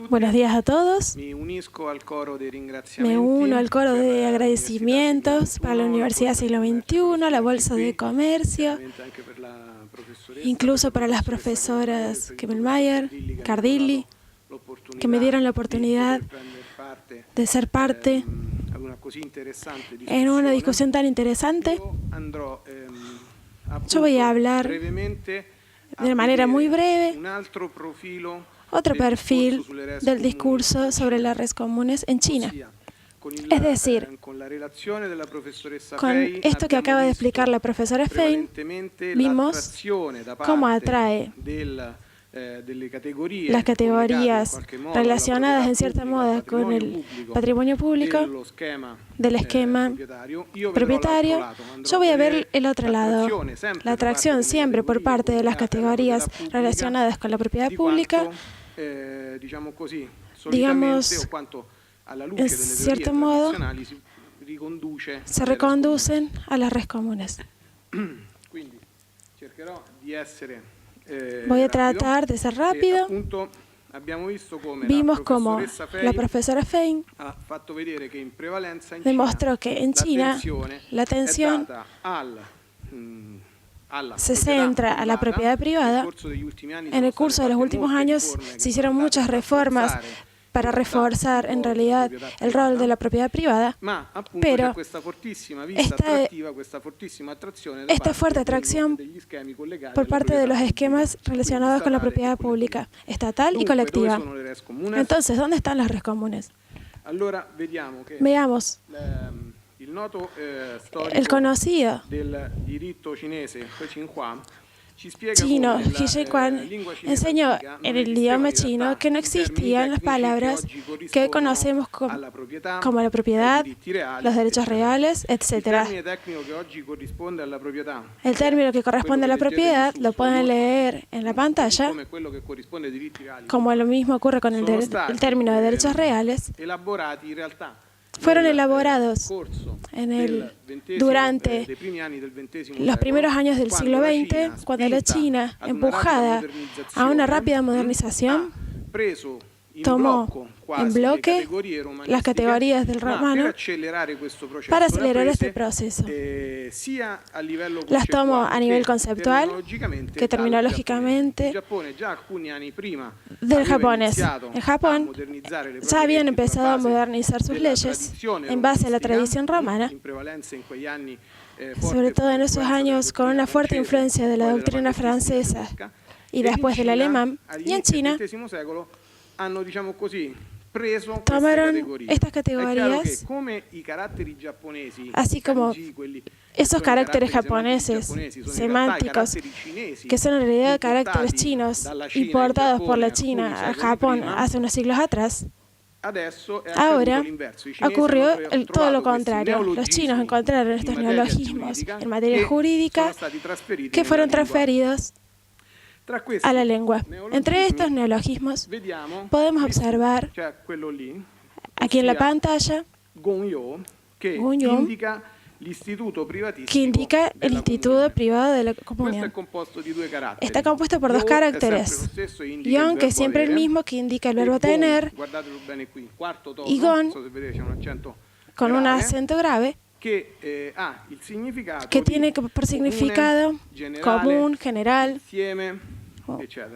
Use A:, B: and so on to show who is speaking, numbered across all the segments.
A: Buenos días a todos.
B: Me uno
A: al coro de agradecimientos para la Universidad Siglo XXI, la Bolsa de Comercio, incluso para las profesoras Kemmelmayer, Cardilli, que me dieron la oportunidad de ser parte en una discusión tan interesante. Yo voy a hablar de manera muy breve otro perfil del discurso sobre las redes comunes en China. Es decir, con esto que acaba de explicar la profesora Fein, vimos cómo atrae las categorías relacionadas en cierta modo con el patrimonio público del esquema propietario. Yo voy a ver el otro lado, la atracción siempre por parte de las categorías relacionadas con la propiedad pública, digamos, en cierto modo, se reconducen a las redes comunes. Voy a tratar de ser rápido. Vimos cómo la profesora Fein demostró que en China la atención se centra a la propiedad privada. En el curso de los últimos años se hicieron muchas reformas para reforzar en realidad el rol de la propiedad privada, pero esta fuerte atracción por parte de los esquemas relacionados con la propiedad pública, estatal y colectiva. Entonces, ¿dónde están las redes comunes? Veamos. El conocido chino He Zhenhuan enseñó en el idioma chino que no existían las palabras que hoy conocemos como la propiedad, los derechos reales, etc. El término que corresponde a la propiedad lo pueden leer en la pantalla, como lo mismo ocurre con el término de derechos reales. Fueron elaborados durante los primeros años del siglo XX, cuando la China, empujada a una rápida modernización, tomó en bloque las categorías del romano para acelerar este proceso. Las tomó a nivel conceptual, que terminológicamente, del japonés. En Japón ya habían empezado a modernizar sus leyes en base a la tradición romana, sobre todo en esos años con una fuerte influencia de la doctrina francesa y después del alemán, y en China tomaron estas categorías, así como esos caracteres japoneses semánticos, que son en realidad caracteres chinos importados por la China a Japón hace unos siglos atrás. Ahora ocurrió todo lo contrario. Los chinos encontraron estos neologismos en materia jurídica que fueron transferidos a la lengua. Entre estos neologismos podemos observar aquí en la pantalla Gongyo, que indica el Instituto Privado de la Comunión. Está compuesto por dos caracteres. Yon, que es siempre el mismo, que indica el verbo tener, y gon, con un acento grave, que tiene por significado común, general, etc.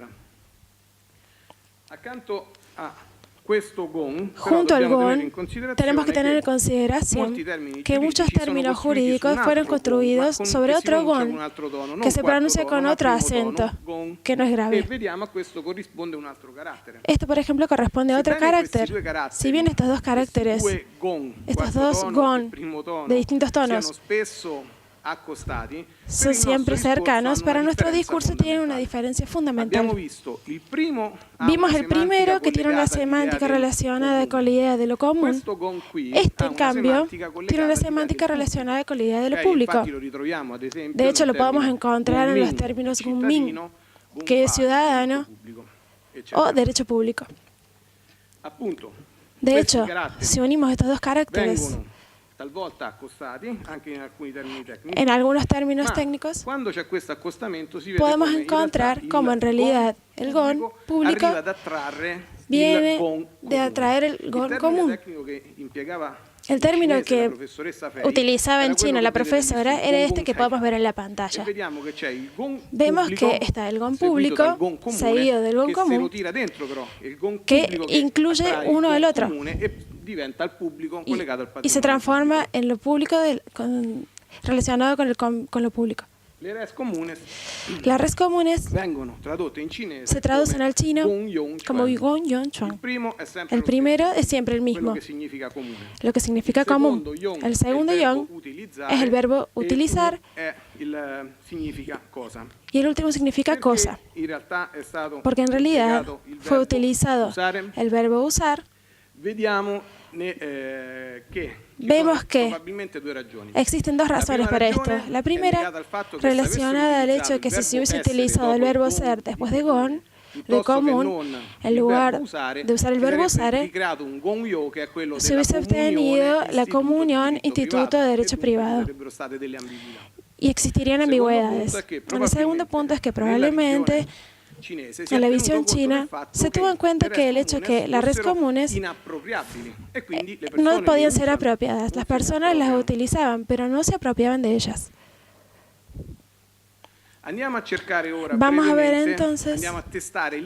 A: Junto al gon, tenemos que tener en consideración que muchos términos jurídicos fueron construidos sobre otro gon, que se pronuncia con otro acento, que no es grave. Esto, por ejemplo, corresponde a otro carácter. Si bien estos dos caracteres, estos dos gon de distintos tonos, son siempre cercanos, para nuestro discurso tienen una diferencia fundamental. Vimos el primero, que tiene una semántica relacionada con la idea de lo común. Este, en cambio, tiene una semántica relacionada con la idea de lo público. De hecho, lo podemos encontrar en los términos gunmin, que es ciudadano o derecho público. De hecho, si unimos estos dos caracteres en algunos términos técnicos, podemos encontrar cómo en realidad el gon público viene de atraer el gong común. El término que utilizaba en China la profesora era este que podemos ver en la pantalla. Vemos que está el gong público seguido del gong común, que incluye uno al otro y se transforma en lo público relacionado con lo público. Las redes comunes se traducen al chino como Gong Yong Chuan. El primero es siempre el mismo, lo que significa común. El segundo yong es el verbo utilizar y el último significa cosa, porque en realidad fue utilizado el verbo usar. Vemos que existen dos razones para esto. La primera, relacionada al hecho de que si se hubiese utilizado el verbo ser después de gon, de común, en lugar de usar el verbo usare, se hubiese obtenido la comunión Instituto de Derecho Privado y existirían ambigüedades. El segundo punto es que probablemente en la visión china se tuvo en cuenta que el hecho que las redes comunes no podían ser apropiadas. Las personas las utilizaban, pero no se apropiaban de ellas. Vamos a ver entonces,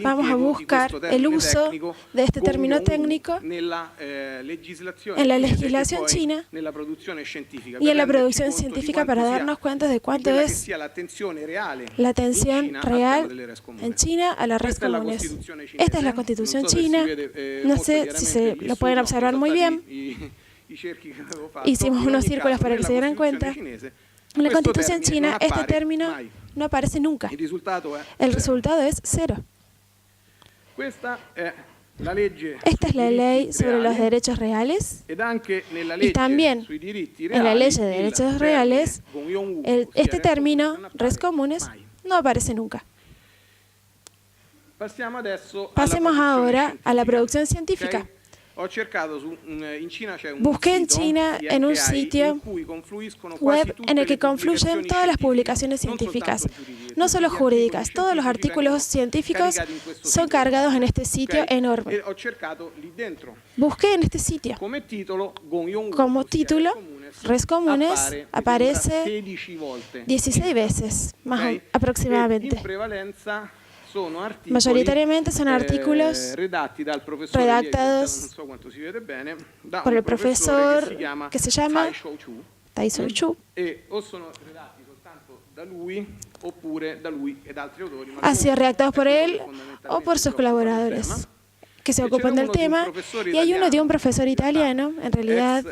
A: vamos a buscar el uso de este término técnico en la legislación china y en la producción científica para darnos cuenta de cuánto es la atención real en China a las redes comunes. Esta es la Constitución china, no sé si se lo pueden observar muy bien. Hicimos unos círculos para que se dieran cuenta. En la Constitución china este término no aparece nunca. El resultado es cero. Esta es la ley sobre los derechos reales y también en la ley de derechos reales este término, res comunes, no aparece nunca. Pasemos ahora a la producción científica. Busqué en China en un sitio web en el que confluyen todas las publicaciones científicas, no solo jurídicas, todos los artículos científicos son cargados en este sitio enorme. Busqué en este sitio. Como título, res comunes aparece 16 veces, más aproximadamente. Mayoritariamente son artículos redactados por el profesor que se llama Tai Shou Chu. Han sido redactados por él o por sus colaboradores que se ocupan del tema. Y hay uno de un profesor italiano, en realidad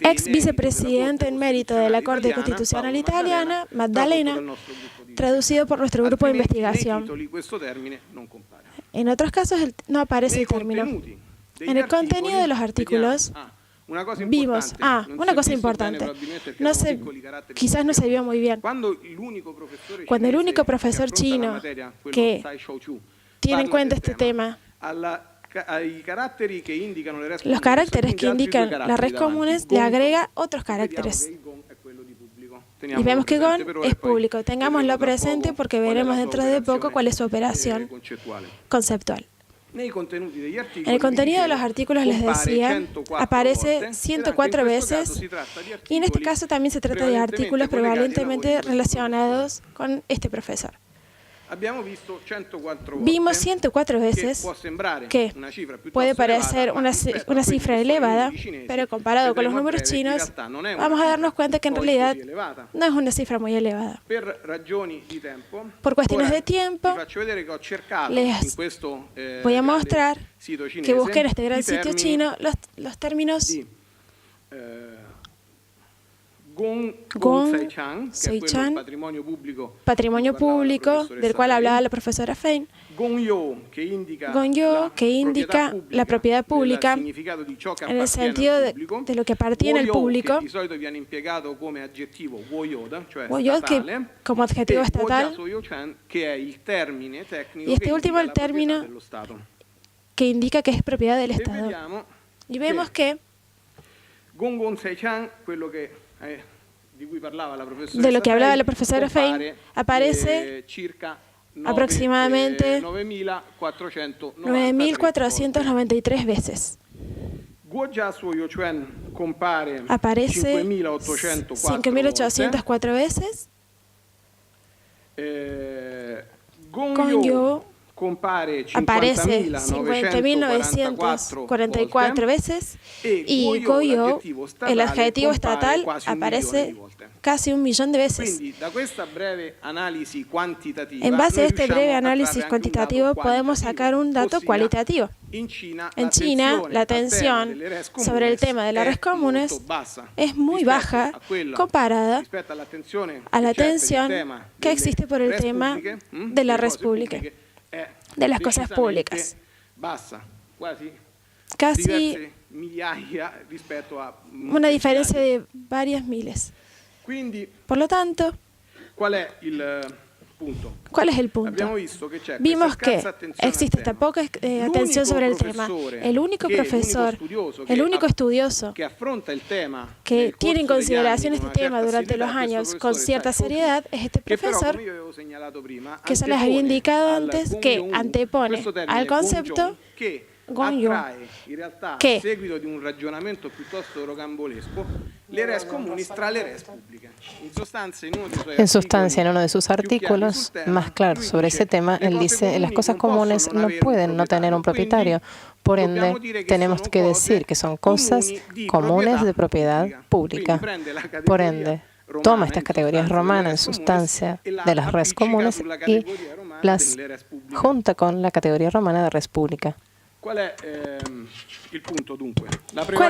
A: ex vicepresidente en mérito de la Corte Constitucional Italiana, Maddalena, traducido por nuestro grupo de investigación. En otros casos no aparece el término. En el contenido de los artículos vimos, una cosa importante, quizás no se vio muy bien. Cuando el único profesor chino que tiene en cuenta este tema, los caracteres que indican las redes comunes le agrega otros caracteres. Y vemos que GON es público. Tengámoslo presente porque veremos dentro de poco cuál es su operación conceptual. En el contenido de los artículos, les decía, aparece 104 veces y en este caso también se trata de artículos prevalentemente relacionados con este profesor. Vimos 104 veces que puede parecer una cifra elevada, pero comparado con los números chinos, vamos a darnos cuenta que en realidad no es una cifra muy elevada. Por cuestiones de tiempo, les voy a mostrar que busqué en este gran sitio chino los términos Gong Seichang, patrimonio público, del cual hablaba la profesora Fein. Gongyo, que indica la propiedad pública en el sentido de lo que appartiene al público. Woyod, que como adjetivo estatal. Y este último, el término que indica que es propiedad del Estado. Y vemos que de lo que hablaba la profesora Fein, aparece aproximadamente 9.493 veces. Aparece 5.804 veces. Gongyo aparece 50.944 veces y Goyo, el adjetivo estatal, aparece casi 1.000.000 de veces. En base a este breve análisis cuantitativo podemos sacar un dato cualitativo. En China, la atención sobre el tema de las redes comunes es muy baja comparada a la atención que existe por el tema de la red pública, de las cosas públicas. Casi una diferencia de varias miles. Por lo tanto, ¿cuál es el punto? Vimos que existe esta poca atención sobre el tema. El único profesor, el único estudioso que tiene en consideración este tema durante los años con cierta seriedad es este profesor que se les había indicado antes, que antepone al concepto Gongyo, que
B: en sustancia, en uno de sus artículos más claros sobre ese tema, él dice: las cosas comunes no pueden no tener un propietario. Por ende, tenemos que decir que son cosas comunes de propiedad pública. Por ende, toma estas categorías romanas en sustancia de las res comunes y las junta con la categoría romana de res pública.
A: ¿Cuál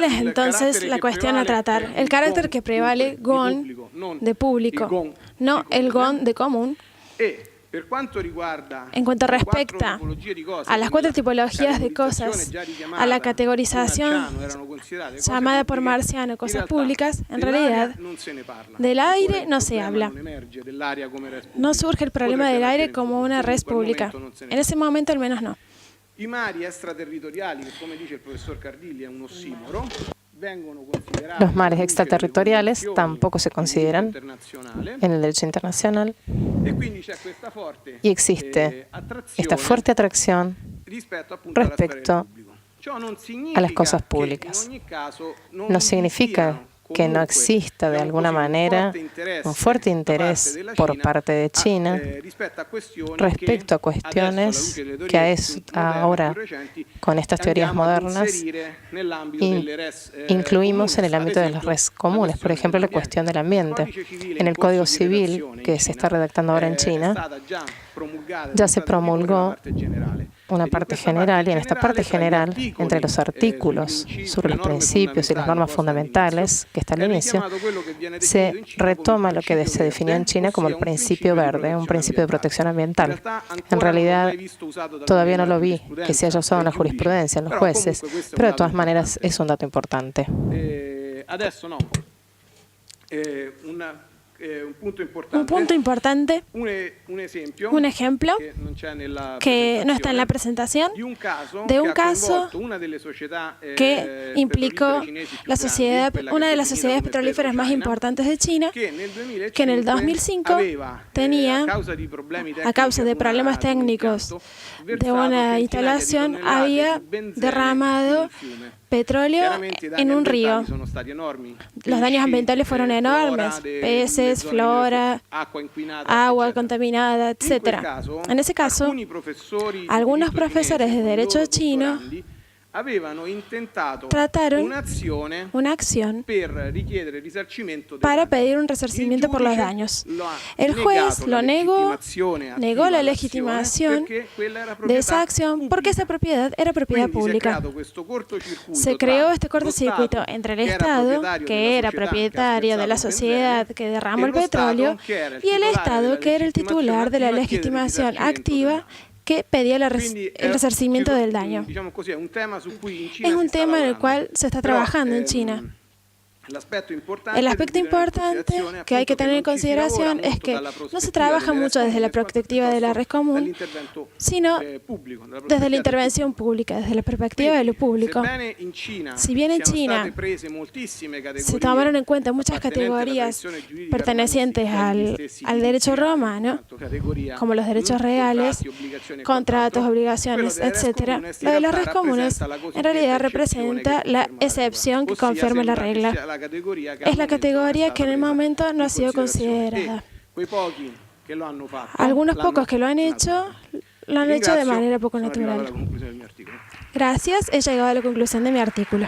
A: es entonces la cuestión a tratar? El carácter que prevale gon de público, no el gon de común. En cuanto respecta a las 4 tipologías de cosas, a la categorización llamada por Marciano cosas públicas, en realidad del aire no se habla. No surge el problema del aire como una red pública. En ese momento al menos no.
B: Los mares extraterritoriales tampoco se consideran en el derecho internacional y existe esta fuerte atracción respecto a las cosas públicas. No significa que no exista de alguna manera un fuerte interés por parte de China respecto a cuestiones que ahora, con estas teorías modernas, incluimos en el ámbito de las redes comunes. Por ejemplo, la cuestión del ambiente. En el Código Civil que se está redactando ahora en China, ya se promulgó una parte general, y en esta parte general, entre los artículos sobre los principios y las normas fundamentales que está al inicio, se retoma lo que se definió en China como el principio verde, un principio de protección ambiental. En realidad, todavía no lo vi que se haya usado en la jurisprudencia, en los jueces, pero de todas maneras es un dato importante.
A: Un punto importante, un ejemplo que no está en la presentación, de un caso que implicó una de las sociedades petrolíferas más importantes de China, que en el 2005 tenía, a causa de problemas técnicos de una instalación, había derramado petróleo en un río. Los daños ambientales fueron enormes: peces, flora, agua contaminada, etc. En ese caso, algunos profesores de derecho chino trataron una acción para pedir un resarcimiento por los daños. El juez lo negó la legitimación de esa acción porque esa propiedad era propiedad pública. Se creó este cortocircuito entre el Estado, que era propietario de la sociedad que derramó el petróleo, y el Estado, que era el titular de la legitimación activa que pedía el resarcimiento del daño. Es un tema en el cual se está trabajando en China. El aspecto importante que hay que tener en consideración es que no se trabaja mucho desde la perspectiva de la red común, sino desde la intervención pública, desde la perspectiva de lo público. Si bien en China se tomaron en cuenta muchas categorías pertenecientes al derecho romano, como los derechos reales, contratos, obligaciones, etc., lo de las redes comunes en realidad representa la excepción que confirma la regla. Es la categoría que en el momento no ha sido considerada. Algunos pocos que lo han hecho de manera poco natural. Gracias, he llegado a la conclusión de mi artículo.